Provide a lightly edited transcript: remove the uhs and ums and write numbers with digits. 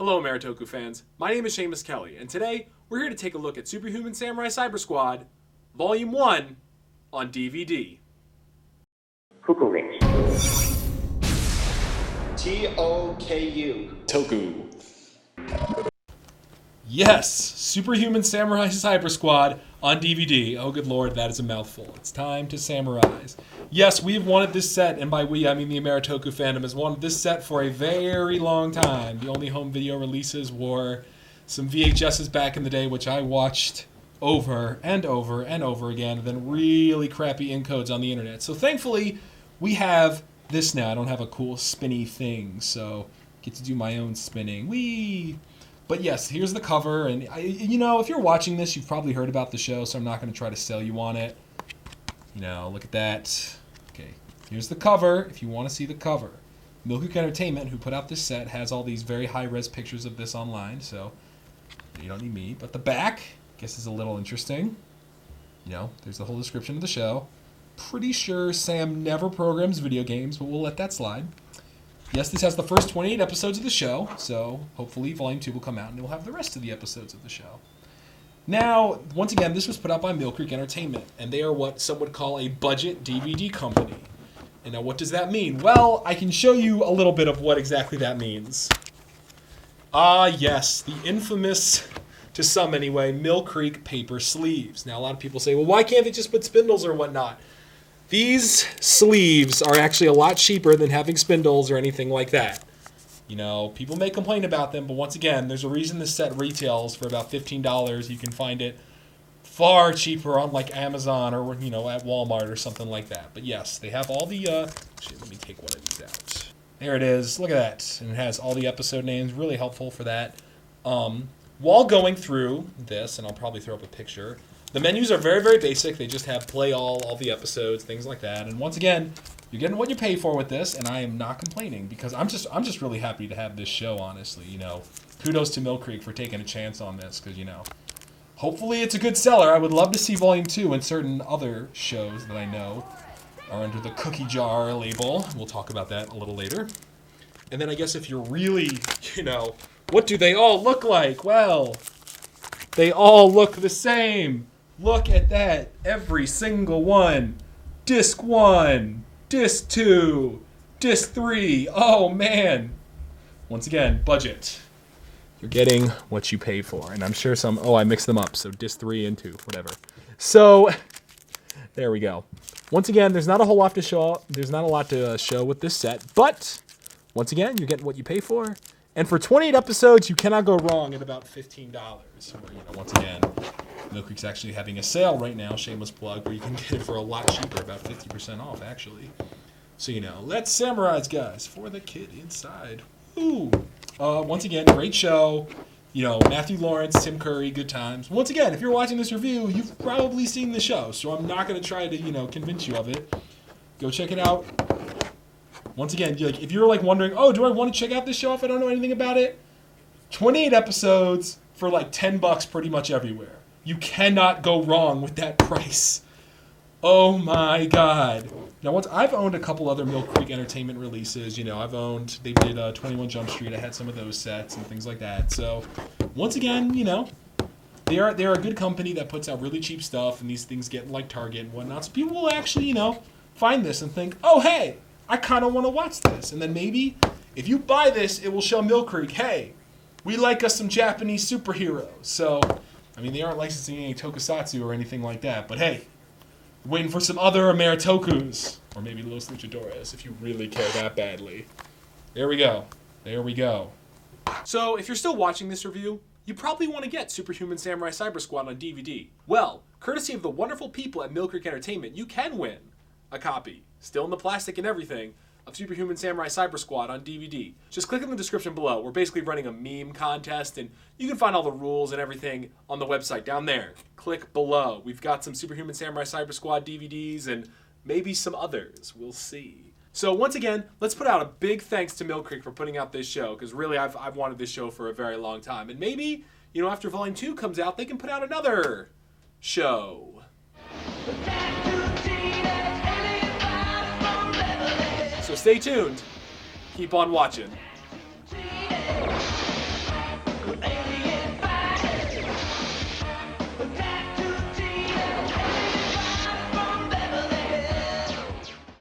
Hello, Maritoku fans. My name is Shamus Kelley, and today we're here to take a look at Superhuman Samurai Cyber Squad, Volume 1 on DVD. Kukulich. T-O-K-U. Toku. Yes, Superhuman Samurai Cyber Squad on DVD. Oh, good lord, that is a mouthful. It's time to Samurize. Yes, we have wanted this set, and by we, I mean the Maritoku fandom, has wanted this set for a very long time. The only home video releases were some VHSs back in the day, which I watched over and over and over again, and then really crappy encodes on the internet. So thankfully, we have this now. I don't have a cool spinny thing, so I get to do my own spinning. Whee! But yes, here's the cover, and if you're watching this, you've probably heard about the show, so I'm not going to try to sell you on it. Look at that. Okay, here's the cover, if you want to see the cover. Mill Creek Entertainment, who put out this set, has all these very high-res pictures of this online, so you don't need me. But the back, I guess, is a little interesting. There's the whole description of the show. Pretty sure Sam never programs video games, but we'll let that slide. Yes, this has the first 28 episodes of the show, so hopefully Volume 2 will come out and it will have the rest of the episodes of the show. Now, once again, this was put out by Mill Creek Entertainment, and they are what some would call a budget DVD company. And now what does that mean? Well, I can show you a little bit of what exactly that means. Ah, yes, the infamous, to some anyway, Mill Creek paper sleeves. Now, a lot of people say, well, why can't they just put spindles or whatnot? These sleeves are actually a lot cheaper than having spindles or anything like that. People may complain about them, but once again, there's a reason this set retails for about $15. You can find it far cheaper on like Amazon or at Walmart or something like that. But yes, they have all the actually, let me take one of these out. There it is. Look at that. And it has all the episode names, really helpful for that. While going through this, and I'll probably throw up a picture, the menus are very, very basic. They just have play all the episodes, things like that. And once again, you're getting what you pay for with this, and I am not complaining because I'm just really happy to have this show, honestly. Kudos to Mill Creek for taking a chance on this because, hopefully it's a good seller. I would love to see Volume 2 and certain other shows that I know are under the cookie jar label. We'll talk about that a little later. And then I guess if you're really, what do they all look like? Well, they all look the same. Look at that. Every single one. Disc 1, Disc 2, Disc 3. Oh, man. Once again, budget. You're getting what you pay for. And I'm sure I mixed them up. So Disc 3 and 2, whatever. So, there we go. Once again, there's not a whole lot to show. There's not a lot to show with this set. But, once again, you're getting what you pay for. And for 28 episodes, you cannot go wrong at about $15. Once again, Mill Creek's actually having a sale right now, shameless plug, where you can get it for a lot cheaper, about 50% off, actually. So, let's Samurize, guys, for the kid inside. Ooh. Once again, great show. Matthew Lawrence, Tim Curry, good times. Once again, if you're watching this review, you've probably seen the show, so I'm not going to try to, convince you of it. Go check it out. Once again, if you're wondering, oh, do I want to check out this show if I don't know anything about it? 28 episodes for $10 pretty much everywhere. You cannot go wrong with that price. Oh my God. Now, I've owned a couple other Mill Creek Entertainment releases. They did 21 Jump Street. I had some of those sets and things like that. So, once again, they're a good company that puts out really cheap stuff, and these things get in Target and whatnot. So people will actually, find this and think, oh, hey, I kind of want to watch this. And then maybe if you buy this, it will show Mill Creek, hey, we like us some Japanese superheroes. So, they aren't licensing any tokusatsu or anything like that. But hey, waiting for some other Maritokus. Or maybe Los Luchadores if you really care that badly. There we go. There we go. So, if you're still watching this review, you probably want to get Superhuman Samurai Cyber Squad on DVD. Well, courtesy of the wonderful people at Mill Creek Entertainment, you can win a copy, still in the plastic and everything, of Superhuman Samurai Cyber Squad on DVD. Just click in the description below. We're basically running a meme contest, and you can find all the rules and everything on the website down there. Click below. We've got some Superhuman Samurai Cyber Squad DVDs and maybe some others. We'll see. So once again, let's put out a big thanks to Mill Creek for putting out this show, because really I've wanted this show for a very long time. And maybe, after Volume 2 comes out, they can put out another show. So stay tuned. Keep on watching.